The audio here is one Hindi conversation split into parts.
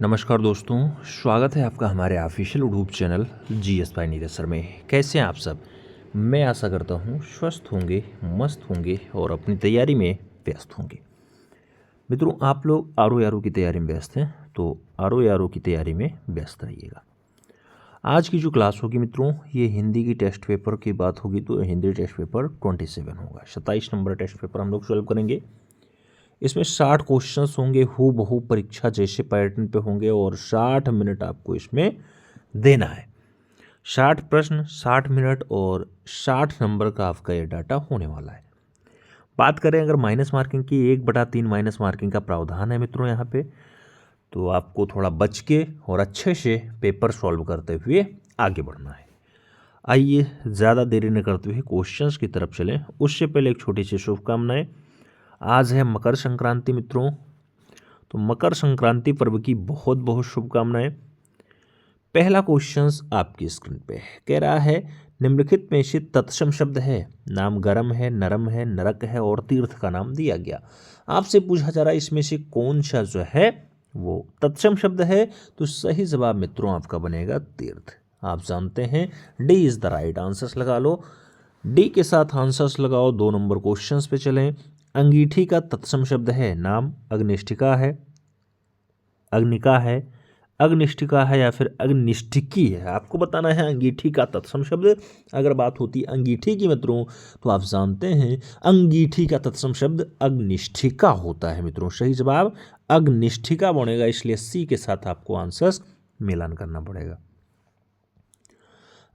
नमस्कार दोस्तों, स्वागत है आपका हमारे official YouTube channel GS bye Neeraj sir में। कैसे हैं आप सब? मैं आशा करता हूँ स्वस्थ होंगे, मस्त होंगे और अपनी तैयारी में व्यस्त होंगे। मित्रों, आप लोग आर की तैयारी में व्यस्त हैं, तो आर की तैयारी में व्यस्त रहिएगा। आज की जो क्लास होगी मित्रों, ये हिंदी की टेस्ट पेपर की बात होगी तो हिंदी टेस्ट पेपर 27 होगा। 27 नंबर टेस्ट पेपर हम लोग सॉल्व करेंगे। इसमें 60 क्वेश्चंस होंगे, हू बहू परीक्षा जैसे पैटर्न पे होंगे और 60 मिनट आपको इसमें देना है। 60 प्रश्न, 60 मिनट और 60 नंबर का आपका ये डाटा होने वाला है। बात करें अगर माइनस मार्किंग की, 1/3 माइनस मार्किंग का प्रावधान है मित्रों यहाँ पे, तो आपको थोड़ा बच के और अच्छे से पेपर सॉल्व करते हुए आगे बढ़ना है। आइए ज़्यादा देरी न करते हुए क्वेश्चंस की तरफ चलें। उससे पहले एक छोटी सी शुभकामनाएं। आज है मकर संक्रांति मित्रों, तो मकर संक्रांति पर्व की बहुत बहुत शुभकामनाएं। पहला क्वेश्चंस आपकी स्क्रीन पे कह रहा है, निम्नलिखित में से तत्सम शब्द है। नाम गरम है, नरम है, नरक है और तीर्थ का नाम दिया गया। आपसे पूछा जा रहा है इसमें से कौन सा जो है वो तत्सम शब्द है, तो सही जवाब मित्रों आपका बनेगा तीर्थ। आप जानते हैं D is the right answers लगा लो। डी के साथ आंसर्स लगाओ। 2 नंबर क्वेश्चंस पे चलें। अंगीठी का तत्सम शब्द है। नाम अग्निष्ठिका है, अग्निका है, अग्निष्ठिका है या फिर अग्निष्ठिकी है। आपको बताना है अंगीठी का तत्सम शब्द। अगर बात होती है अंगीठी की मित्रों, तो आप जानते हैं अंगीठी का तत्सम शब्द अग्निष्ठिका होता है मित्रों। सही जवाब अग्निष्ठिका बनेगा, इसलिए सी के साथ आपको आंसर्स मिलान करना पड़ेगा।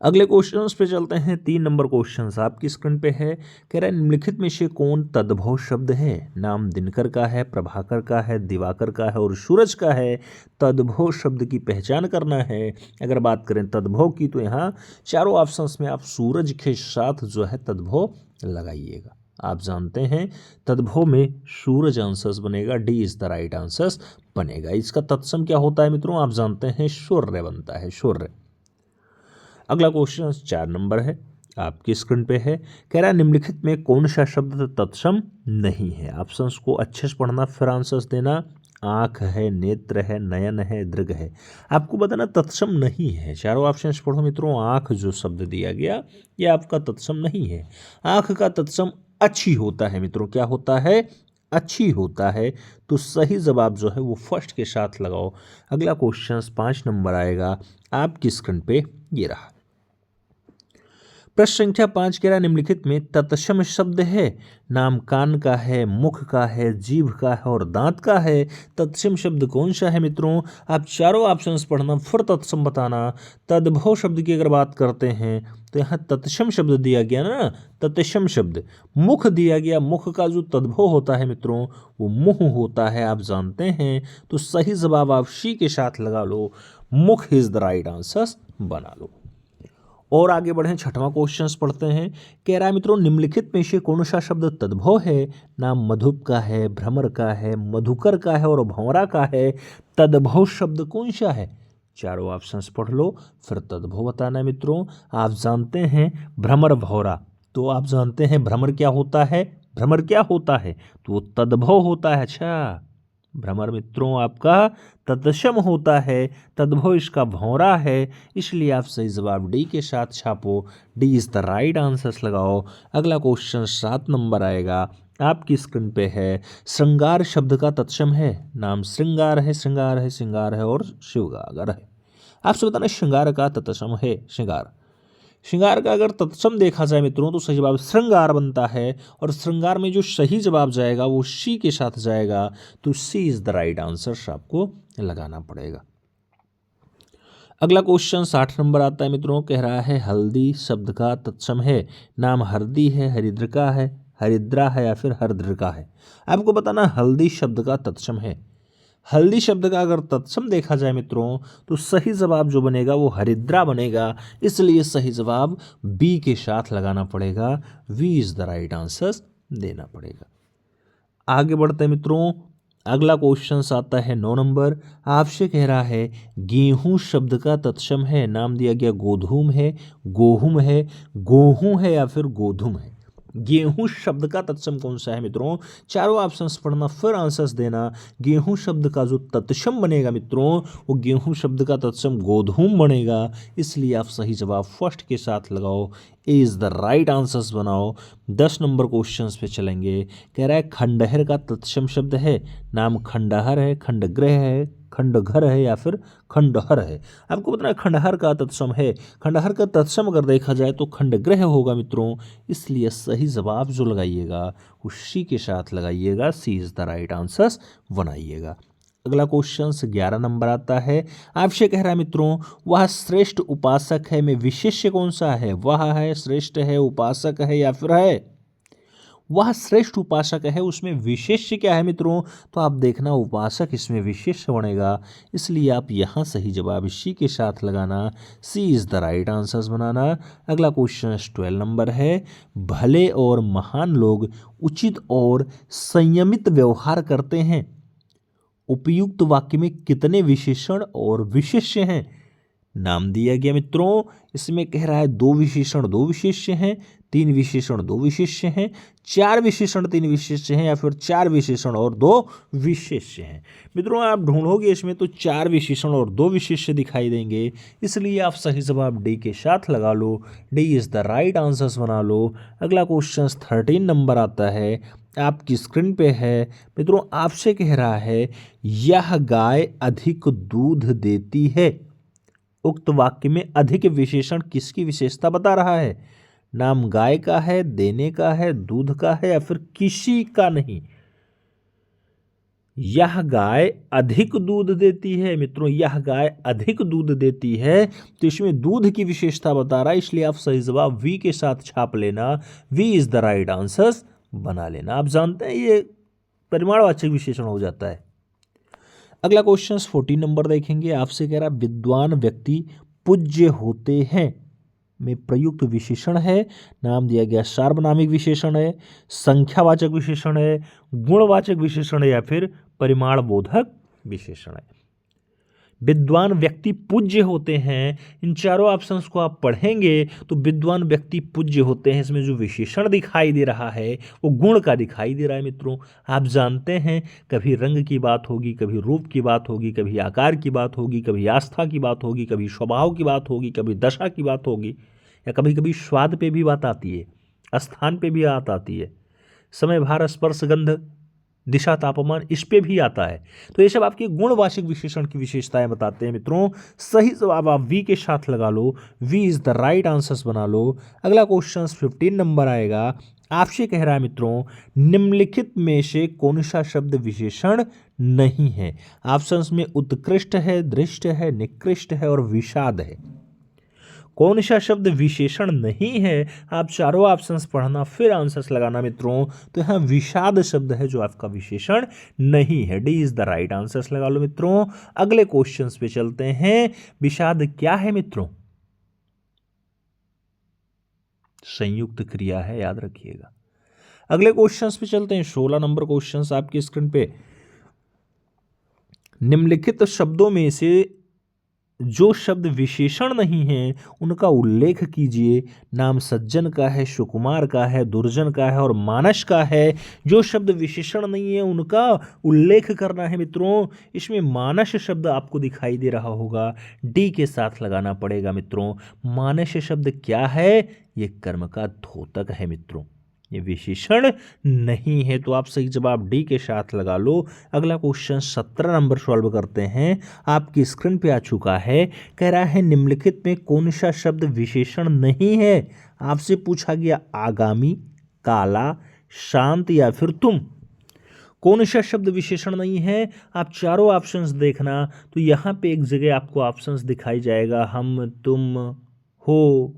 अगले क्वेश्चंस पे चलते हैं। 3 नंबर क्वेश्चंस आपकी स्क्रीन पे है। कह रहा है निम्नलिखित में से कौन तद्भव शब्द है। नाम दिनकर का है, प्रभाकर का है, दिवाकर का है और सूरज का है। तद्भव शब्द की पहचान करना है। अगर बात करें तद्भव की, तो यहाँ चारों ऑप्शंस में आप सूरज के साथ जो है तद्भव लगाइएगा। आप जानते हैं तद्भव में सूरज आंसर्स बनेगा। D is the right answers बनेगा। इसका तत्सम क्या होता है मित्रों? आप जानते हैं सूर्य बनता है, सूर्य। अगला क्वेश्चन 4 नंबर है, आपकी स्क्रीन पे है। कह रहा है निम्नलिखित में कौन सा शब्द तत्सम नहीं है। ऑप्शंस को अच्छे से पढ़ना, फिर आंसर्स देना। आँख है, नेत्र है, नयन है, दृग है। आपको बताना तत्सम नहीं है। चारों ऑप्शंस पढ़ो मित्रों। आँख जो शब्द दिया गया ये आपका तत्सम नहीं है। आँख का तत्सम अच्छी होता है मित्रों। क्या होता है? अच्छी होता है। तो सही जवाब जो है वो फर्स्ट के साथ लगाओ। अगला क्वेश्चन 5 नंबर आएगा, आपकी स्क्रीन पे ये रहा। प्रश्न संख्या 5 कह रहा है निम्नलिखित में तत्सम शब्द है। नाम कान का है, मुख का है, जीभ का है और दांत का है। तत्सम शब्द कौन सा है मित्रों? आप चारों ऑप्शंस पढ़ना, फिर तत्सम बताना। तद्भव शब्द की अगर बात करते हैं तो यहाँ तत्सम शब्द दिया गया ना, तत्सम शब्द। मुख दिया गया, मुख का जो तद्भव होता है मित्रों वो मुंह होता है, आप जानते हैं। तो सही जवाब आप सी के साथ लगा लो। मुख इज द राइट आंसर बना लो। और आगे बढ़ें, 6वां क्वेश्चन पढ़ते हैं। कह रहा है मित्रों निम्नलिखित में से कौन सा शब्द तद्भव है। नाम मधुप का है, भ्रमर का है, मधुकर का है और भंवरा का है। तद्भव शब्द कौन सा है? चारों ऑप्शंस पढ़ लो, फिर तद्भव बताना है मित्रों। आप जानते हैं भ्रमर भंवरा, तो आप जानते हैं भ्रमर क्या होता है? भ्रमर क्या होता है? तो वो तद्भव होता है। अच्छा, भ्रमर मित्रों आपका तत्सम होता है, तद्भव इसका भौरा है, इसलिए आप सही जवाब डी के साथ छापो। D is the right answers लगाओ। अगला क्वेश्चन 7 नंबर आएगा, आपकी स्क्रीन पे है। श्रृंगार शब्द का तत्सम है। नाम श्रृंगार है, श्रृंगार है, श्रृंगार है और शिवगागर है। आपसे बताना श्रृंगार का तत्सम है। श्रृंगार, श्रृंगार का अगर तत्सम देखा जाए मित्रों तो सही जवाब श्रृंगार बनता है। और श्रृंगार में जो सही जवाब जाएगा वो सी के साथ जाएगा। तो सी इज द राइट आंसर आपको लगाना पड़ेगा। अगला क्वेश्चन 60 नंबर आता है मित्रों। कह रहा है हल्दी शब्द का तत्सम है। नाम हरदी है, हरिद्रिका है, हरिद्रा है या फिर हरद्रिका है। आपको बताना हल्दी शब्द का तत्सम है। हल्दी शब्द का अगर तत्सम देखा जाए मित्रों तो सही जवाब जो बनेगा वो हरिद्रा बनेगा, इसलिए सही जवाब बी के साथ लगाना पड़ेगा। V is the right answer देना पड़ेगा। आगे बढ़ते हैं मित्रों। अगला क्वेश्चन आता है 9 नंबर, आपसे कह रहा है गेहूं शब्द का तत्सम है। नाम दिया गया गोधूम है, गोहुम है, गोहूं है या फिर गोधुम है। गेहूं शब्द का तत्सम कौन सा है मित्रों? चारों ऑप्शंस पढ़ना फिर आंसर्स देना। गेहूं शब्द का जो तत्सम बनेगा मित्रों, वो गेहूं शब्द का तत्सम गोधूम बनेगा, इसलिए आप सही जवाब फर्स्ट के साथ लगाओ। ए इज द राइट आंसर्स बनाओ। 10 नंबर क्वेश्चंस पे चलेंगे। कह रहा है खंडहर का तत्सम शब्द है, नाम खंडहर है, खंडगृह है, खंडघर है या फिर खंडहर है। आपको बताना है खंडहर का तत्सम है। खंडहर का तत्सम अगर देखा जाए तो खंडगृह होगा मित्रों, इसलिए सही जवाब जो लगाइएगा उसी के साथ लगाइएगा। सी इज द राइट आंसर्स बनाइएगा। अगला क्वेश्चन 11 नंबर आता है। आपसे कह रहा है मित्रों, वह श्रेष्ठ उपासक है में विशेष्य कौन सा है? वह है, श्रेष्ठ है, उपासक है या फिर है? वह श्रेष्ठ उपासक है, उसमें विशेष्य क्या है मित्रों? तो आप देखना उपासक इसमें विशेष्य बनेगा, इसलिए आप यहाँ सही जवाब इसी के साथ लगाना। सी इज द राइट आंसर्स बनाना। अगला क्वेश्चन 12 नंबर है। भले और महान लोग उचित और संयमित व्यवहार करते हैं। उपयुक्त वाक्य में कितने विशेषण और विशेष्य हैं? नाम दिया गया मित्रों, इसमें कह रहा है 2 विशेषण 2 विशेष्य हैं, 3 विशेषण 2 विशेष्य हैं, 4 विशेषण 3 विशेष्य हैं या फिर 4 विशेषण और 2 विशेष्य हैं। मित्रों आप ढूंढोगे इसमें तो 4 विशेषण और 2 विशेष्य दिखाई देंगे, इसलिए आप सही जवाब डी के साथ लगा लो। D is the right answers बना लो। अगला क्वेश्चन 13 नंबर आता है, आपकी स्क्रीन पे है मित्रों। आपसे कह रहा है यह गाय अधिक दूध देती है। उक्त वाक्य में अधिक विशेषण किसकी विशेषता बता रहा है? नाम गाय का है, देने का है, दूध का है या फिर किसी का नहीं? यह गाय अधिक दूध देती है मित्रों, यह गाय अधिक दूध देती है, तो इसमें दूध की विशेषता बता रहा है, इसलिए आप सही जवाब वी के साथ छाप लेना। V is the right answers बना लेना। आप जानते हैं ये परिमाणवाचक विशेषण हो जाता है। अगला क्वेश्चन 14 नंबर देखेंगे। आपसे कह रहा है विद्वान व्यक्ति पूज्य होते हैं में प्रयुक्त विशेषण है। नाम दिया गया सार्वनामिक विशेषण है, संख्यावाचक विशेषण है, गुणवाचक विशेषण है या फिर परिमाणबोधक विशेषण है। विद्वान व्यक्ति पूज्य होते हैं, इन चारों ऑप्शंस को आप पढ़ेंगे तो विद्वान व्यक्ति पूज्य होते हैं, इसमें जो विशेषण दिखाई दे रहा है वो गुण का दिखाई दे रहा है मित्रों। आप जानते हैं कभी रंग की बात होगी, कभी रूप की बात होगी, कभी आकार की बात होगी, कभी आस्था की बात होगी, कभी स्वभाव की बात होगी, कभी दशा की बात होगी, या कभी कभी स्वाद पे भी बात आती है, स्थान पे भी बात आती है, समय भार स्पर्श गंध दिशा तापमान इस पे भी आता है। तो ये सब आपके गुणवाचक विशेषण की विशेषताएं बताते हैं मित्रों। सही जवाब आप वी के साथ लगा लो। B is the right answers बना लो। अगला क्वेश्चन 15 नंबर आएगा। आपसे कह रहा है मित्रों निम्नलिखित में से कौन सा शब्द विशेषण नहीं है? ऑप्शंस में उत्कृष्ट है, दृष्ट है, निकृष्ट है और विषाद है। कौन सा शब्द विशेषण नहीं है? आप चारों ऑप्शंस पढ़ना फिर आंसर्स लगाना मित्रों। तो यहाँ विषाद शब्द है जो आपका विशेषण नहीं है। D is the right answers लगा लो मित्रों। अगले क्वेश्चंस पे चलते हैं। विषाद क्या है मित्रों? संयुक्त क्रिया है, याद रखिएगा। अगले क्वेश्चंस पे चलते हैं। 16 नंबर क्वेश्चंस आपकी स्क्रीन पे। निम्नलिखित शब्दों में से जो शब्द विशेषण नहीं है उनका उल्लेख कीजिए। नाम सज्जन का है, सुकुमार का है, दुर्जन का है और मानस का है। जो शब्द विशेषण नहीं है उनका उल्लेख करना है मित्रों। इसमें मानस शब्द आपको दिखाई दे रहा होगा, डी के साथ लगाना पड़ेगा मित्रों। मानस शब्द क्या है? ये कर्म का द्योतक है मित्रों, ये विशेषण नहीं है, तो आप सही जवाब डी के साथ लगा लो। अगला क्वेश्चन 17 नंबर सॉल्व करते हैं। आपकी स्क्रीन पे आ चुका है। कह रहा है निम्नलिखित में कौन सा शब्द विशेषण नहीं है? आपसे पूछा गया आगामी, काला, शांत या फिर तुम। कौन सा शब्द विशेषण नहीं है? आप चारों ऑप्शंस देखना, तो यहाँ पे एक जगह आपको ऑप्शंस दिखाई जाएगा, हम, तुम, हो,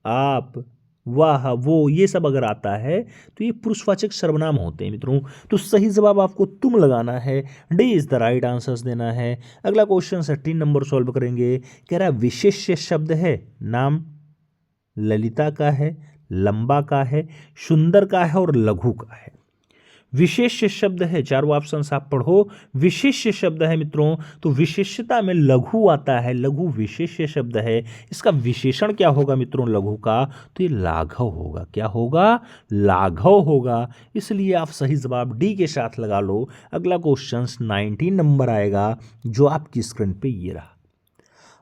आप, वाह, वो, ये सब अगर आता है तो ये पुरुषवाचक सर्वनाम होते हैं मित्रों। तो सही जवाब आपको तुम लगाना है। D is the right answers देना है। अगला क्वेश्चन 18 नंबर सॉल्व करेंगे। कह रहा है विशेष्य शब्द है। नाम ललिता का है, लंबा का है, सुंदर का है और लघु का है। विशेष्य शब्द है, चारों ऑप्शन आप पढ़ो। विशेष्य शब्द है मित्रों, तो विशेष्यता में लघु आता है, लघु विशेष्य शब्द है। इसका विशेषण क्या होगा मित्रों लघु का, तो ये लाघव होगा। क्या होगा, लाघव होगा। इसलिए आप सही जवाब डी के साथ लगा लो। अगला क्वेश्चन 19 नंबर आएगा, जो आपकी स्क्रीन पे ये रहा।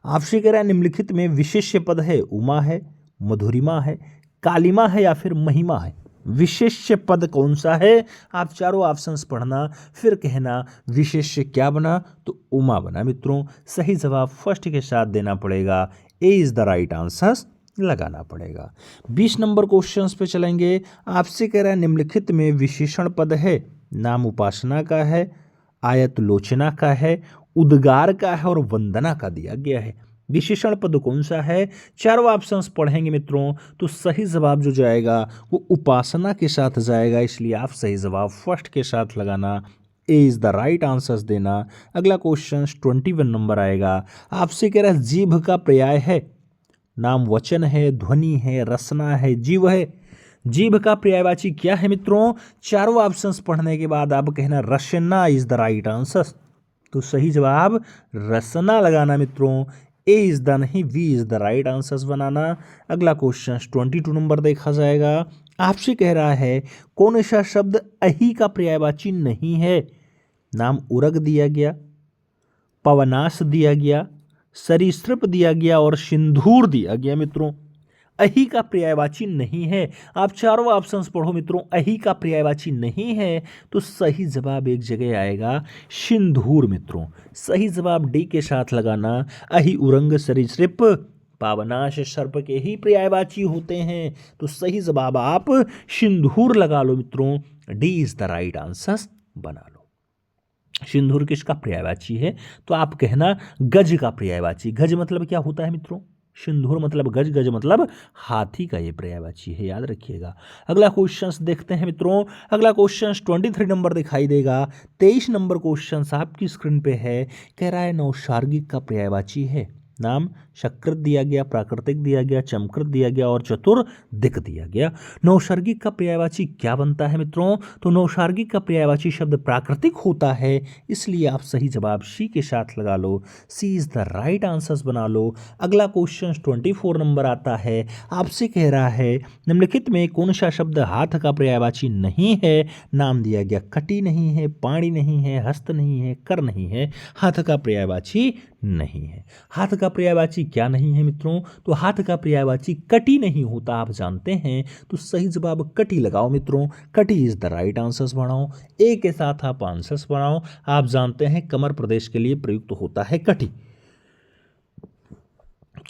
आपसे कह रहा है निम्नलिखित में विशेष्य पद है, उमा है, मधुरिमा है, कालिमा है या फिर महिमा है। विशेष्य पद कौन सा है, आप चारों ऑप्शंस पढ़ना, फिर कहना विशेष्य क्या बना, तो उमा बना। मित्रों सही जवाब फर्स्ट के साथ देना पड़ेगा, ए इज द राइट आंसर लगाना पड़ेगा। 20 नंबर क्वेश्चंस पे चलेंगे। आपसे कह रहा है निम्नलिखित में विशेषण पद है, नाम उपासना का है, आयत लोचना का है, उद्गार का है और वंदना का दिया गया है। विशेषण पद कौन सा है, चारों ऑप्शंस पढ़ेंगे मित्रों, तो सही जवाब जो जाएगा वो उपासना के साथ जाएगा। इसलिए आप सही जवाब फर्स्ट के साथ लगाना, ए इज द राइट आंसर्स देना। अगला क्वेश्चन 21 नंबर आएगा। आपसे कह रहा है जीभ का पर्याय है, नाम वचन है, ध्वनि है, रसना है, जीव है। जीभ का पर्यायवाची क्या है मित्रों, चारों ऑप्शंस पढ़ने के बाद आप कहना रसना इज द राइट आंसर। तो सही जवाब रसना लगाना मित्रों, ए इज द नहीं, B is the right answers बनाना। अगला क्वेश्चन 22 नंबर देखा जाएगा। आपसे कह रहा है कौन सा शब्द अहि का पर्यायवाची नहीं है। नाम उरग दिया गया, पवनाश दिया गया, सरीसृप दिया गया और सिंदूर दिया गया। मित्रों अहि का पर्यायवाची नहीं है। आप चारों ऑप्शंस पढ़ो मित्रों, अहि का पर्यायवाची नहीं है, तो सही जवाब एक जगह आएगा सिंदूर। मित्रों सही जवाब डी के साथ लगाना। अहि उरंग सरीसृप पावनाश सर्प के ही पर्यायवाची होते हैं, तो सही जवाब आप सिंदूर लगा लो मित्रों, D is the right answer बना लो। सिंदूर किसका पर्यायवाची है, तो आप कहना गज का पर्यायवाची। गज मतलब क्या होता है मित्रों, सिंदूर मतलब गज, गज मतलब हाथी का ये पर्यायवाची है, याद रखिएगा। अगला क्वेश्चन देखते हैं मित्रों। अगला क्वेश्चन 23 नंबर दिखाई देगा। 23 नंबर क्वेश्चन आपकी स्क्रीन पे है। कह रहा है नौसार्गिक का पर्यायवाची है, नाम शकृत दिया गया, प्राकृतिक दिया गया, चमकृत दिया गया और चतुर्दिक दिया गया। नौसर्गिक का पर्यायवाची क्या बनता है मित्रों, तो नौसर्गिक का पर्यायवाची शब्द प्राकृतिक होता है। इसलिए आप सही जवाब सी के साथ लगा लो, सी इज द राइट आंसर्स बना लो। अगला क्वेश्चन 24 नंबर आता है। आपसे कह रहा है निम्नलिखित में कौन सा शब्द हाथ का पर्यायवाची नहीं है। नाम दिया गया कटी नहीं है, पाणी नहीं है, हस्त नहीं है, कर नहीं है। हाथ का पर्यायवाची नहीं है। हाथ का पर्यायवाची क्या नहीं है मित्रों, तो हाथ का पर्यायवाची कटी नहीं होता, आप जानते हैं। तो सही जवाब कटी लगाओ मित्रों, कटी इज द राइट आंसर्स बनाओ। ए के साथ आप आंसर्स बनाओ। आप जानते हैं कमर प्रदेश के लिए प्रयुक्त होता है कटी,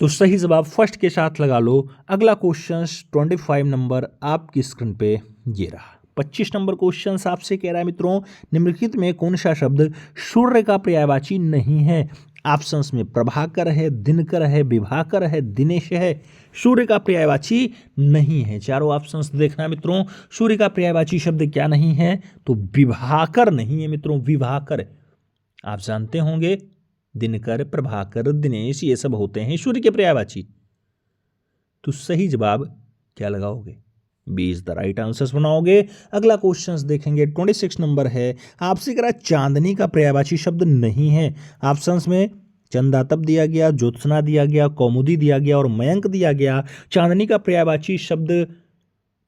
तो सही जवाब फर्स्ट के साथ लगा लो। अगला क्वेश्चन 25 नंबर आपकी स्क्रीन पे ये रहा। 25 नंबर क्वेश्चन आपसे कह रहा है मित्रों निम्नलिखित में कौन सा शब्द सूर्य का पर्यायवाची नहीं है। ऑप्शंस में प्रभाकर है, दिनकर है, विभाकर है, दिनेश है। सूर्य का पर्यायवाची नहीं है। चारों ऑप्शंस देखना मित्रों, सूर्य का पर्यायवाची शब्द क्या नहीं है, तो विभाकर नहीं है मित्रों, विभाकर। आप जानते होंगे दिनकर, प्रभाकर, दिनेश ये सब होते हैं सूर्य के पर्यायवाची। तो सही जवाब क्या लगाओगे, B is the right answers बनाओगे। अगला क्वेश्चन देखेंगे 26 नंबर है। आपसे कह रहा चांदनी का पर्यायवाची शब्द नहीं है। ऑप्शंस में चंदातप दिया गया, ज्योत्सना दिया गया, कौमुदी दिया गया और मयंक दिया गया। चांदनी का पर्यायवाची शब्द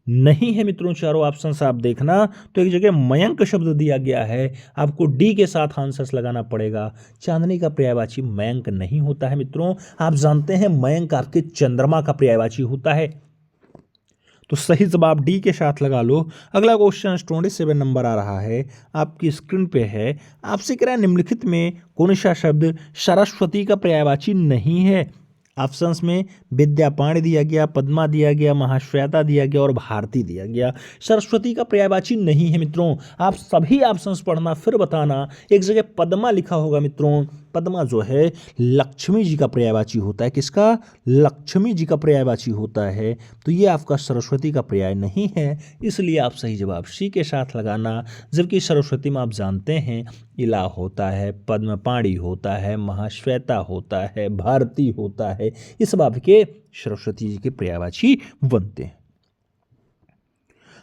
नहीं है मित्रों। चारों ऑप्शंस आप देखना, तो एक जगह मयंक शब्द दिया गया है, आपको डी के साथ आंसर्स लगाना पड़ेगा। चांदनी का पर्यायवाची मयंक नहीं होता है मित्रों। आप जानते हैं मयंक आपके चंद्रमा का पर्यायवाची होता है, तो सही जवाब डी के साथ लगा लो। अगला क्वेश्चन 27 नंबर आ रहा है, आपकी स्क्रीन पे है। आपसे कह रहा है निम्नलिखित में कौन सा शब्द सरस्वती का पर्यायवाची नहीं है। ऑप्शंस में विद्यापाणी दिया गया, पद्मा दिया गया, महाश्वेता दिया गया और भारती दिया गया। सरस्वती का पर्यायवाची नहीं है मित्रों। आप सभी ऑप्शंस पढ़ना फिर बताना। एक जगह पद्मा लिखा होगा मित्रों, पद्मा जो है लक्ष्मी जी का पर्यायवाची होता है। किसका, लक्ष्मी जी का पर्यायवाची होता है। तो ये आपका सरस्वती का पर्याय नहीं है, इसलिए आप सही जवाब सी के साथ लगाना। जबकि सरस्वती में आप जानते हैं इला होता है, पद्मपाणी होता है, महाश्वेता होता है, भारती होता है, इस सब आपके सरस्वती जी के पर्यायवाची बनते हैं।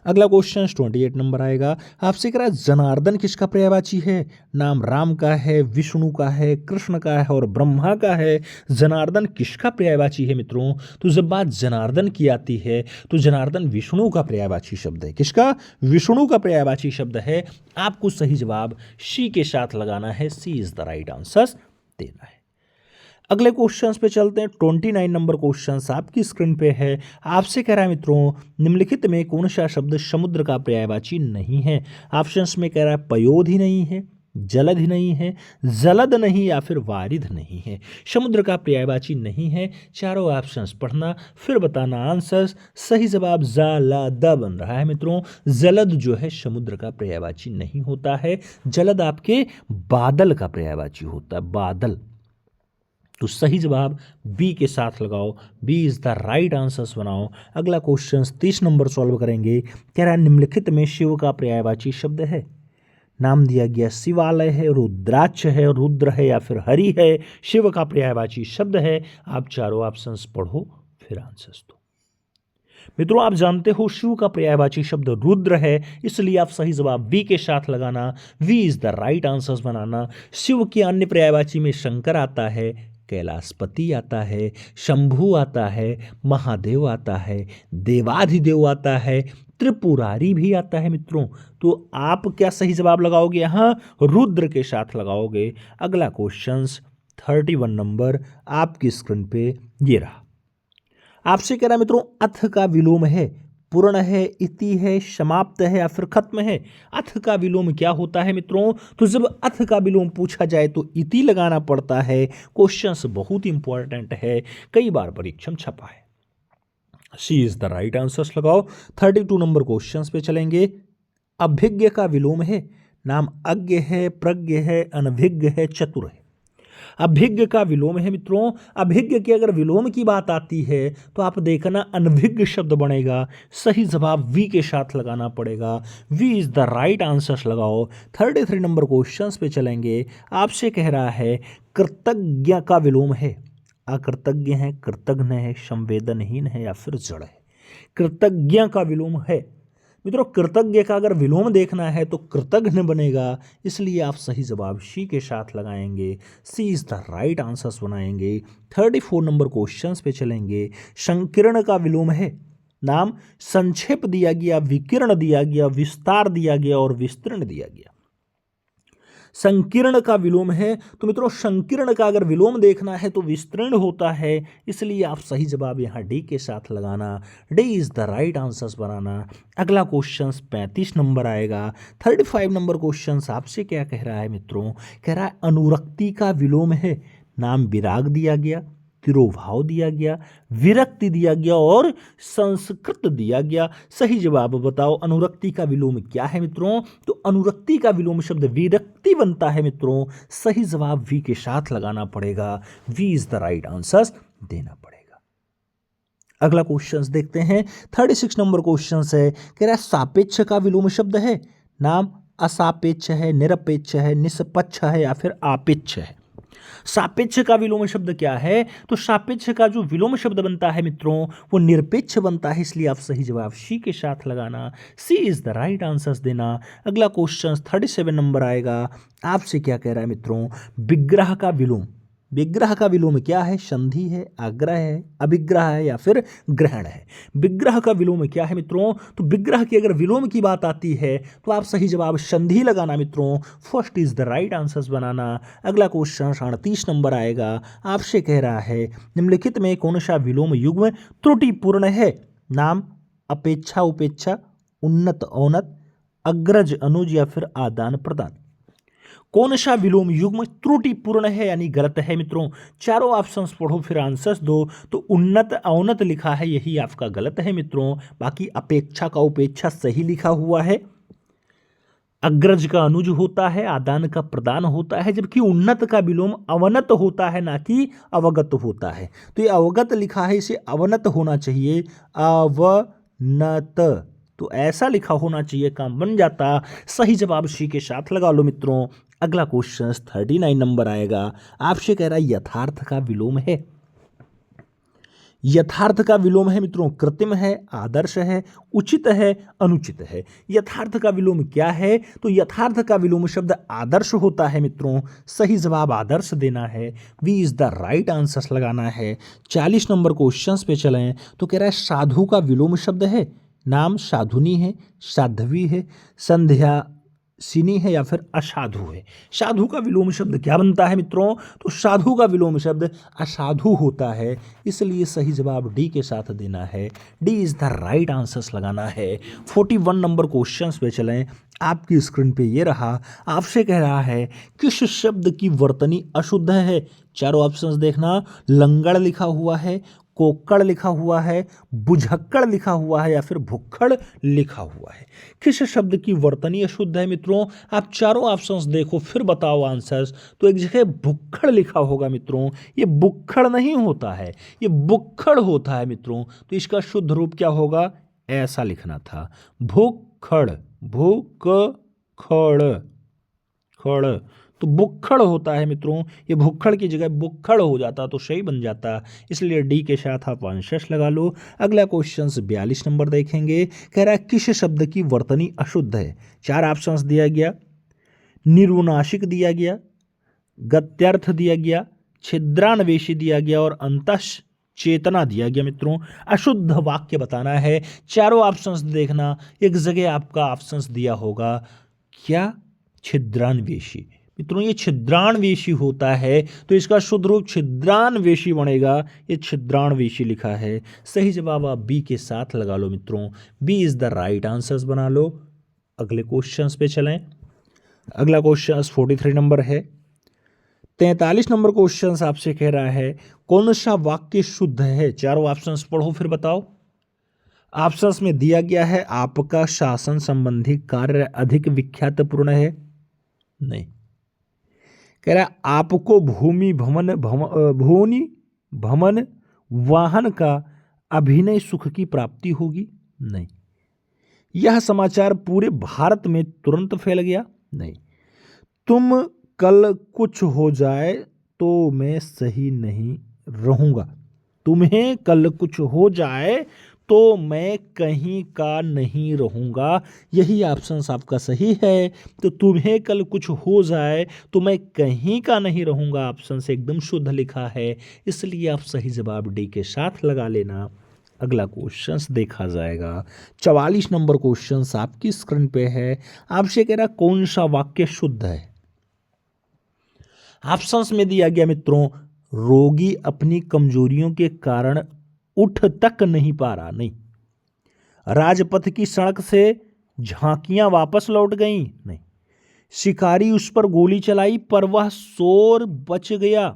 अगला क्वेश्चन 28 नंबर आएगा, आपसे कह रहा है जनार्दन किसका पर्यायवाची है? नाम राम का है, विष्णु का है, कृष्ण का है और ब्रह्मा का है। जनार्दन किसका पर्यायवाची है मित्रों? तो जब बात जनार्दन की आती है तो जनार्दन विष्णु का पर्यायवाची शब्द है। किसका? विष्णु का पर्यायवाची शब्द है। आपको सही जवाब सी के साथ लगाना है, सी इज द राइट आंसर देना है। अगले क्वेश्चंस पे चलते हैं। 29 नंबर क्वेश्चंस आपकी स्क्रीन पे है। आपसे कह रहा है मित्रों, निम्नलिखित में कौन सा शब्द समुद्र का पर्यायवाची नहीं है? ऑप्शंस में कह रहा है पयोधि नहीं है, जलधि नहीं है, जलद नहीं या फिर वारिध नहीं है। समुद्र का पर्यायवाची नहीं है। चारों ऑप्शंस पढ़ना फिर बताना आंसर्स। सही जवाब जलद बन रहा है मित्रों। जलद जो है समुद्र का पर्यायवाची नहीं होता है। जलद आपके बादल का पर्यायवाची होता है, बादल। तो सही जवाब बी के साथ लगाओ, B is the right answers बनाओ। अगला क्वेश्चन 30 नंबर सॉल्व करेंगे। कह रहा है निम्नलिखित में शिव का पर्यायवाची शब्द है। नाम दिया गया शिवालय है, रुद्राक्ष है, रुद्र है या फिर हरि है। शिव का पर्यायवाची शब्द है। आप चारों ऑप्शंस पढ़ो फिर आंसर्स दो। मित्रों आप जानते हो शिव का पर्यायवाची शब्द रुद्र है, इसलिए आप सही जवाब वी के साथ लगाना, B is the right answers बनाना। शिव के अन्य पर्यायवाची में शंकर आता है, कैलाशपति आता है, शंभु आता है, महादेव आता है, देवाधिदेव आता है, त्रिपुरारी भी आता है मित्रों। तो आप क्या सही जवाब लगाओगे? यहाँ रुद्र के साथ लगाओगे। अगला क्वेश्चन 31 नंबर आपकी स्क्रीन पे ये रहा। आपसे कह रहा है मित्रों, अथ का विलोम है, पूर्ण है, इति है, समाप्त है या फिर खत्म है। अथ का विलोम क्या होता है मित्रों? तो जब अथ का विलोम पूछा जाए तो इति लगाना पड़ता है। क्वेश्चंस बहुत इंपॉर्टेंट है, कई बार परीक्षा में छपा है। सी इज द राइट आंसर्स लगाओ। 32 नंबर क्वेश्चंस पे चलेंगे। अभिज्ञ का विलोम है। नाम अज्ञ है, प्रज्ञ है, अनभिज्ञ है, चतुर है। अभिज्ञ का विलोम है मित्रों। अभिज्ञ की अगर विलोम की बात आती है तो आप देखना अनभिज्ञ शब्द बनेगा। सही जवाब वी के साथ लगाना पड़ेगा, V is the right answers लगाओ। 33 नंबर क्वेश्चंस पे चलेंगे। आपसे कह रहा है कृतज्ञ का विलोम है। अकृतज्ञ है, कृतघ्न है, संवेदनहीन है या फिर जड़ है। कृतज्ञ का विलोम है मित्रों। कृतज्ञ का अगर विलोम देखना है तो कृतघ्न बनेगा, इसलिए आप सही जवाब सी के साथ लगाएंगे, सी इज द राइट आंसर्स बनाएंगे। 34 नंबर क्वेश्चंस पे चलेंगे। संकीर्ण का विलोम है। नाम संक्षेप दिया गया, विकीर्ण दिया गया, विस्तार दिया गया और विस्तृण दिया गया। संकीर्ण का विलोम है तो मित्रों संकीर्ण का अगर विलोम देखना है तो विस्तृण होता है, इसलिए आप सही जवाब यहां डी के साथ लगाना, D is the right answers बनाना। अगला क्वेश्चन 35 नंबर आएगा। 35 नंबर क्वेश्चन आपसे क्या कह रहा है मित्रों? कह रहा है अनुरक्ति का विलोम है। नाम विराग दिया गया, तिरोभाव दिया गया, विरक्ति दिया गया और संस्कृत दिया गया। सही जवाब बताओ अनुरक्ति का विलोम क्या है मित्रों? तो अनुरक्ति का विलोम शब्द विरक्ति बनता है मित्रों। सही जवाब वी के साथ लगाना पड़ेगा, V is the right answer देना पड़ेगा। अगला क्वेश्चंस देखते हैं। 36 नंबर क्वेश्चन है। कह रहा है सापेक्ष का विलोम शब्द है। नाम असापेक्ष है, निरपेक्ष है, निष्पक्ष है या फिर आपेक्ष है। सापेक्ष का विलोम शब्द क्या है? तो सापेक्ष का जो विलोम शब्द बनता है मित्रों वो निरपेक्ष बनता है, इसलिए आप सही जवाब सी के साथ लगाना, सी इज द राइट आंसर्स देना। अगला क्वेश्चन 37 नंबर आएगा। आपसे क्या कह रहा है मित्रों? विग्रह का विलोम। विग्रह का विलोम क्या है? संधि है, आग्रह है, अभिग्रह है या फिर ग्रहण है। विग्रह का विलोम क्या है मित्रों? तो विग्रह की अगर विलोम की बात आती है तो आप सही जवाब संधि लगाना मित्रों, first is the right answers बनाना। अगला क्वेश्चन 38 नंबर आएगा। आपसे कह रहा है निम्नलिखित में कौन सा विलोम युग्म त्रुटिपूर्ण है? नाम अपेक्षा उपेक्षा, उन्नत औन्नत, अग्रज अनुज या फिर आदान प्रदान। कौन सा विलोम युग्म त्रुटिपूर्ण है यानी गलत है मित्रों? चारों ऑप्शंस पढ़ो फिर आंसर्स दो। तो उन्नत औन्नत लिखा है, यही आपका गलत है मित्रों। बाकी अपेक्षा का उपेक्षा सही लिखा हुआ है। अग्रज का अनुज होता है, आदान का प्रदान होता है, जबकि उन्नत का विलोम अवनत होता है ना कि अवगत होता है। तो ये अवगत लिखा है, इसे अवनत होना चाहिए, अवनत। तो ऐसा लिखा होना चाहिए, काम बन जाता। सही जवाब सी के साथ लगा लो मित्रों। अगला क्वेश्चन 39 नंबर आएगा। आपसे कह रहा है यथार्थ का विलोम है। यथार्थ का विलोम है मित्रों कृत्रिम है, आदर्श है, उचित है, अनुचित है। यथार्थ का विलोम क्या है? तो यथार्थ का विलोम शब्द आदर्श होता है मित्रों। सही जवाब आदर्श देना है, V is the right answer लगाना है। 40 नंबर क्वेश्चन पे चलें तो कह रहा है साधु का विलोम शब्द है, नाम साधुनी है, साध्वी है, संध्या सिनी है या फिर असाधु है। साधु का विलोम शब्द क्या बनता है मित्रों? तो साधु का विलोम शब्द असाधु होता है, इसलिए सही जवाब डी के साथ देना है। D is the right answers लगाना है। 41 नंबर क्वेश्चंस पे चलें। आपकी स्क्रीन पे ये रहा, आपसे कह रहा है किस शब्द की वर्तनी अशुद्ध है? चारों ऑप्शंस देखना, लंगड़ लिखा हुआ है, कोक्कड़ लिखा हुआ है, बुझक्कड़ लिखा हुआ है या फिर भुक्खड़ लिखा हुआ है। किस शब्द की वर्तनी अशुद्ध है मित्रों? आप चारों ऑप्शंस देखो फिर बताओ आंसर्स। तो एक जगह भुक्खड़ लिखा होगा मित्रों, ये बुक्खड़ नहीं होता है, ये बुक्खड़ होता है मित्रों। तो इसका शुद्ध रूप क्या होगा? ऐसा लिखना था, भुक्खड़, भुक्खड़, खड़। तो बुक्खड़ होता है मित्रों, ये भुक्खड़ की जगह बुक्खड़ हो जाता तो सही बन जाता, इसलिए डी के साथ आप आंसर्स लगा लो। अगला क्वेश्चन 42 नंबर देखेंगे। कह रहा है किस शब्द की वर्तनी अशुद्ध है? चार ऑप्शंस दिया गया, निर्वनाशिक दिया गया, गत्यर्थ दिया गया, छिद्रान्वेषी दिया गया और अंतः चेतना दिया गया। मित्रों अशुद्ध वाक्य बताना है, चारों ऑप्शंस देखना। एक जगह आपका ऑप्शंस दिया होगा क्या? छिद्रान्वेषी। मित्रों ये छिद्रान्वेषी होता है, तो इसका शुद्ध रूप छिद्रान्वेषी बनेगा, ये छिद्रान्वेषी लिखा है। सही जवाब आप बी के साथ लगा लो मित्रों, B is the right answers बना लो। अगले क्वेश्चंस पे चलें। अगला क्वेश्चन 43 नंबर है। 43 नंबर क्वेश्चन आपसे कह रहा है कौन सा वाक्य शुद्ध है? चारों ऑप्शंस पढ़ो फिर बताओ। ऑप्शंस में दिया गया है आपका शासन संबंधी कार्य अधिक विख्यातपूर्ण है, नहीं। कह रहा है आपको भूमि भमन वाहन का अभिनय सुख की प्राप्ति होगी, नहीं। यह समाचार पूरे भारत में तुरंत फैल गया, नहीं। तुम कल कुछ हो जाए तो मैं सही नहीं रहूंगा, तुम्हें कल कुछ हो जाए तो मैं कहीं का नहीं रहूंगा, यही ऑप्शन आपका सही है। तो तुम्हें कल कुछ हो जाए तो मैं कहीं का नहीं रहूंगा ऑप्शन से एकदम शुद्ध लिखा है, इसलिए आप सही जवाब डी के साथ लगा लेना। अगला क्वेश्चन देखा जाएगा। 44 नंबर क्वेश्चन आपकी स्क्रीन पे है। आपसे कह रहा कौन सा वाक्य शुद्ध है? ऑप्शंस में दिया गया मित्रों रोगी अपनी कमजोरियों के कारण उठ तक नहीं पा रहा, नहीं। राजपथ की सड़क से झांकियां वापस लौट गईं, नहीं। शिकारी उस पर गोली चलाई पर वह शोर बच गया,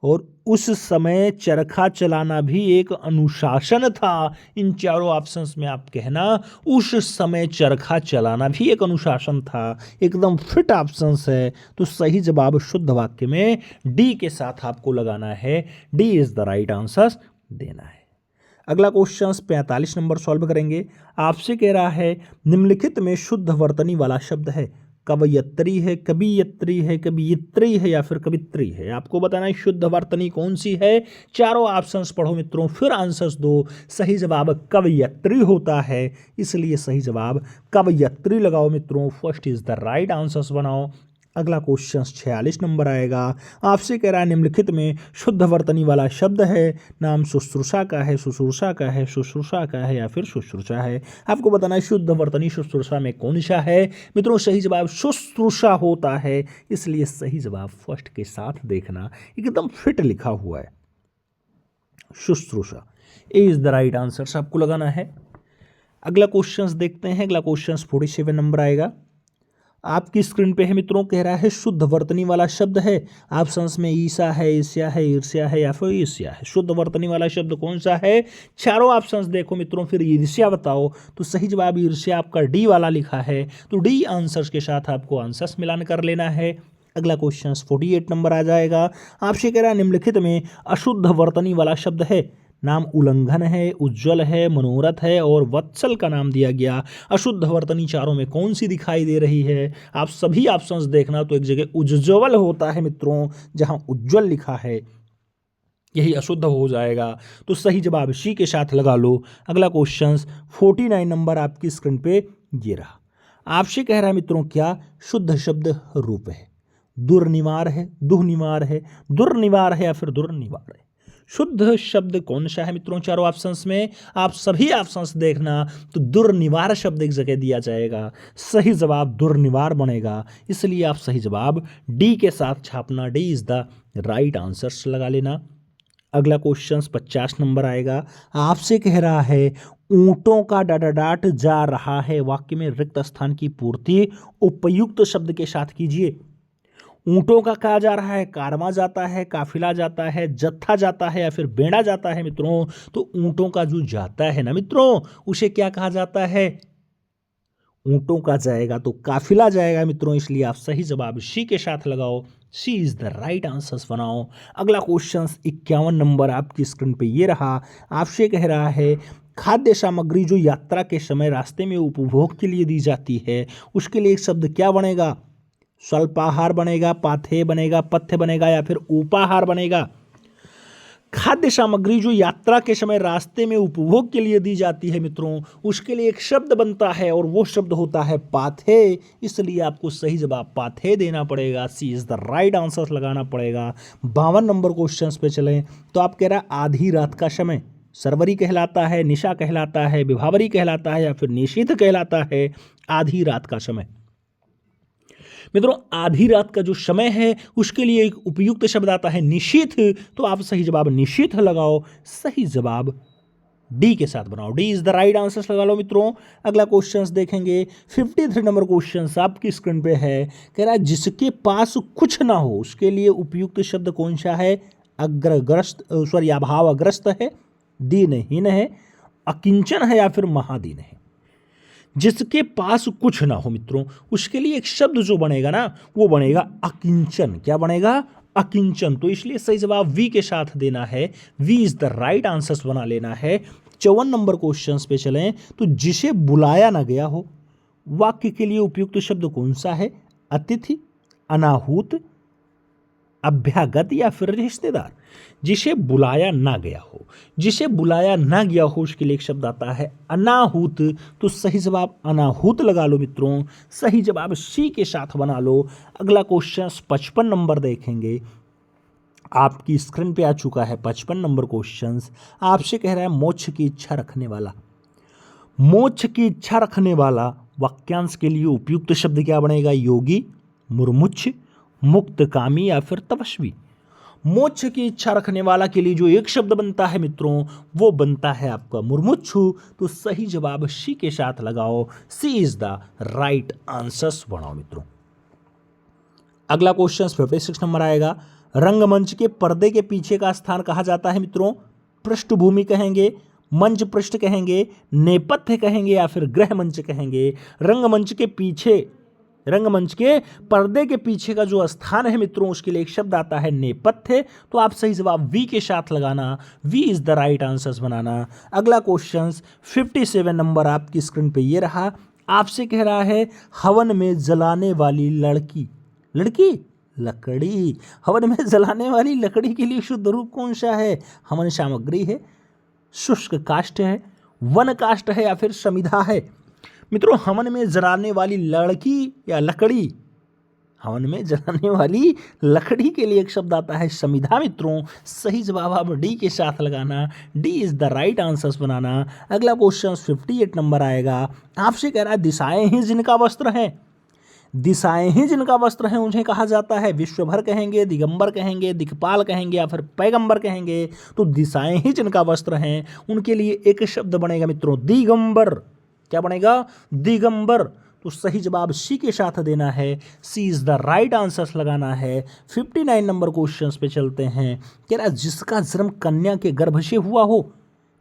और उस समय चरखा चलाना भी एक अनुशासन था। इन चारों ऑप्शंस में आप कहना उस समय चरखा चलाना भी एक अनुशासन था, एकदम फिट ऑप्शंस है। तो सही जवाब शुद्ध वाक्य में डी के साथ आपको लगाना है, D is the right answer देना है। अगला क्वेश्चन 45 नंबर सॉल्व करेंगे। आपसे कह रहा है निम्नलिखित में शुद्ध वर्तनी वाला शब्द है? कवयत्री है, कवियत्री है, कवियत्री है या फिर कवित्री है। आपको बताना है शुद्ध वर्तनी कौन सी है। चारों ऑप्शंस पढ़ो मित्रों फिर आंसर्स दो। सही जवाब कवयत्री होता है, इसलिए सही जवाब कवयत्री लगाओ मित्रों, first is the right answers बनाओ। अगला क्वेश्चन 46 नंबर आएगा। आपसे कह रहा है निम्नलिखित में शुद्ध वर्तनी वाला शब्द है, नाम शुश्रूषा का है, शुश्रूषा का है, शुश्रूषा का है या फिर शुश्रूषा है। आपको बताना है शुद्ध वर्तनी शुश्रूषा में कौन सा है। मित्रों सही जवाब शुश्रूषा होता है, इसलिए सही जवाब फर्स्ट के साथ देखना, एकदम फिट लिखा हुआ है शुश्रूषा, ए इज द राइट आंसर आपको लगाना है। अगला क्वेश्चन देखते हैं। अगला क्वेश्चन 47 नंबर आएगा। आपकी स्क्रीन पे है मित्रों, कह रहा है शुद्ध वर्तनी वाला शब्द है। ऑप्शंस में ईसा है, ईर्ष्या है, ईर्ष्या है या फिर ईर्ष्या है। शुद्ध वर्तनी वाला शब्द कौन सा है? चारों ऑप्शंस देखो मित्रों फिर ईर्ष्या बताओ। तो सही जवाब ईर्ष्या आपका डी वाला लिखा है, तो डी आंसर्स के साथ आपको आंसर्स मिलान कर लेना है। अगला क्वेश्चन 48 नंबर आ जाएगा। आपसे कह रहा है निम्नलिखित में अशुद्ध वर्तनी वाला शब्द है, नाम उल्लंघन है, उज्जवल है, मनोरथ है और वत्सल का नाम दिया गया। अशुद्ध वर्तनी चारों में कौन सी दिखाई दे रही है? आप सभी ऑप्शंस देखना। तो एक जगह उज्जवल होता है मित्रों, जहां उज्जवल लिखा है, यही अशुद्ध हो जाएगा। तो सही जवाब सी के साथ लगा लो। अगला क्वेश्चन 49 नंबर आपकी स्क्रीन पे ये रहा। आपसे कह रहा है मित्रों क्या शुद्ध शब्द रूप है, दुर्निवार है, दुर्निवार है, दुर्निवार है या फिर दुर्निवार है। शुद्ध शब्द कौन सा है मित्रों? चारों ऑप्शंस में आप सभी ऑप्शंस देखना तो दुर्निवार शब्द एक जगह दिया जाएगा, सही जवाब दुर्निवार बनेगा, इसलिए आप सही जवाब डी के साथ छापना, D is the right answer लगा लेना। अगला क्वेश्चन 50 नंबर आएगा। आपसे कह रहा है ऊंटों का डाट जा रहा है, वाक्य में रिक्त स्थान की पूर्ति उपयुक्त शब्द के साथ कीजिए। ऊंटों का कहा जा रहा है, कारवां जाता है, काफिला जाता है, जत्था जाता है या फिर बेड़ा जाता है मित्रों। तो ऊंटों का जो जाता है ना मित्रों, उसे क्या कहा जाता है? ऊंटों का जाएगा तो काफिला जाएगा मित्रों, इसलिए आप सही जवाब सी के साथ लगाओ, सी इज द राइट आंसर बनाओ। अगला क्वेश्चन 51 नंबर आपकी स्क्रीन पे ये रहा। आपसे कह रहा है खाद्य सामग्री जो यात्रा के समय रास्ते में उपभोग के लिए दी जाती है, उसके लिए एक शब्द क्या बनेगा? स्वल्पाहार बनेगा, पाथेय बनेगा, पथ्य बनेगा या फिर उपाहार बनेगा? खाद्य सामग्री जो यात्रा के समय रास्ते में उपभोग के लिए दी जाती है मित्रों, उसके लिए एक शब्द बनता है और वो शब्द होता है पाथेय, इसलिए आपको सही जवाब पाथेय देना पड़ेगा, सी इज द राइट आंसर लगाना पड़ेगा। 52 नंबर क्वेश्चन पे चलें तो आप कह रहा है आधी रात का समय सरवरी कहलाता है, निशा कहलाता है, विभावरी कहलाता है या फिर निशीथ कहलाता है? आधी रात का समय मित्रों, आधी रात का जो समय है उसके लिए एक उपयुक्त शब्द आता है निशीथ, तो आप सही जवाब निशीथ लगाओ, सही जवाब डी के साथ बनाओ, D is the right answer लगा लो मित्रों। अगला क्वेश्चन देखेंगे 53 नंबर क्वेश्चन आपकी स्क्रीन पे है। कह रहा है जिसके पास कुछ ना हो उसके लिए उपयुक्त शब्द कौन सा है? अग्रग्रस्त सॉरी अभावग्रस्त है, दीनहीन है, अकिंचन है या फिर महादीन है? जिसके पास कुछ ना हो मित्रों, उसके लिए एक शब्द जो बनेगा ना वो बनेगा अकिंचन। क्या बनेगा? अकिंचन। तो इसलिए सही जवाब वी के साथ देना है, V is the right answer बना लेना है। 54 नंबर क्वेश्चन पे चलें तो जिसे बुलाया ना गया हो, वाक्य के लिए उपयुक्त शब्द कौन सा है? अतिथि, अनाहूत, अभ्यागत या फिर रिश्तेदार? जिसे बुलाया ना गया हो, जिसे बुलाया ना गया हो उसके लिए एक शब्द आता है अनाहूत, तो सही जवाब अनाहूत लगा लो मित्रों, सही जवाब सी के साथ बना लो। अगला क्वेश्चन 55 नंबर देखेंगे, आपकी स्क्रीन पे आ चुका है 55 नंबर क्वेश्चन। आपसे कह रहा है मोक्ष की इच्छा रखने वाला, मोक्ष की इच्छा रखने वाला वाक्यांश के लिए उपयुक्त शब्द क्या बनेगा? योगी, मुरमुक्ष, मुक्तकामी या फिर तपस्वी? मोक्ष की इच्छा रखने वाला के लिए जो एक शब्द बनता है मित्रों वो बनता है आपका मुरमुक्षु, तो सही जवाब सी के साथ लगाओ, सी इज द राइट आंसर बनाओ मित्रों। अगला क्वेश्चन 56 नंबर आएगा। रंगमंच के पर्दे के पीछे का स्थान कहा जाता है मित्रों? पृष्ठभूमि कहेंगे, मंच पृष्ठ कहेंगे, नेपथ्य कहेंगे या फिर गृह मंच कहेंगे? रंगमंच के पीछे, रंगमंच के पर्दे के पीछे का जो स्थान है मित्रों उसके लिए एक शब्द आता है नेपथ्य, तो आप सही जवाब वी के साथ लगाना, B is the right answer बनाना। अगला क्वेश्चन 57 नंबर आपकी स्क्रीन पे ये रहा। आपसे कह रहा है हवन में जलाने वाली लड़की, लड़की लकड़ी, हवन में जलाने वाली लकड़ी के लिए शुद्ध रूप कौन सा है? हवन सामग्री है, शुष्क काष्ठ है, वन काष्ठ है या फिर समिधा है? मित्रों हवन में जलाने वाली लड़की या लकड़ी, हवन में जलाने वाली लकड़ी के लिए एक शब्द आता है समिधा मित्रों, सही जवाब आप डी के साथ लगाना, D is the right answer बनाना। अगला क्वेश्चन 58 नंबर आएगा। आपसे कह रहा है दिशाएं ही जिनका वस्त्र है, दिशाएं ही जिनका वस्त्र है उन्हें कहा जाता है विश्वभर कहेंगे, दिगंबर कहेंगे, दिक्पाल कहेंगे या फिर पैगंबर कहेंगे? तो दिशाएं ही जिनका वस्त्र हैं उनके लिए एक शब्द बनेगा मित्रों दिगंबर। क्या बनेगा? दिगंबर। तो सही जवाब सी के साथ देना है, सी इज द राइट आंसर लगाना है। 59 नंबर क्वेश्चन पे चलते हैं। कह रहा जिसका जन्म कन्या के गर्भ से हुआ हो,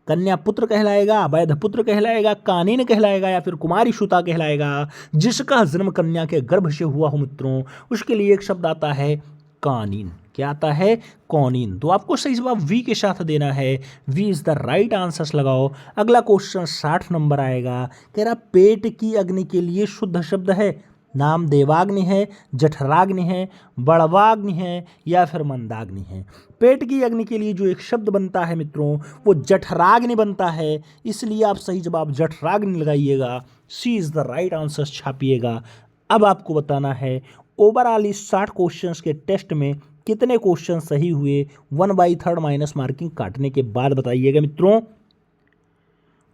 कन्या पुत्र कहलाएगा, अवैध पुत्र कहलाएगा, कानीन कहलाएगा या फिर कुमारी सुता कहलाएगा? जिसका जन्म कन्या के गर्भ से हुआ हो मित्रों उसके लिए एक शब्द आता है कानीन। क्या आता है? कौनीन। तो आपको सही जवाब वी के साथ देना है, V is the right answer लगाओ। अगला क्वेश्चन 60 नंबर आएगा। कह रहा पेट की अग्नि के लिए शुद्ध शब्द है नाम देवाग्नि है, जठराग्नि है, बड़वाग्नि है या फिर मंदाग्नि है। पेट की अग्नि के लिए जो एक शब्द बनता है मित्रों वो जठराग्नि बनता है, इसलिए आप सही जवाब जठराग्नि लगाइएगा। सी इज द राइट आंसर छापिएगा। अब आपको बताना है ओवरऑल इस 60 क्वेश्चंस के टेस्ट में कितने क्वेश्चन सही हुए 1/3 माइनस मार्किंग काटने के बाद बताइएगा मित्रों।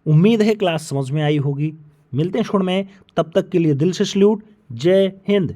उम्मीद है क्लास समझ में आई होगी। मिलते हैं छोड़ में, तब तक के लिए दिल से सल्यूट। जय हिंद।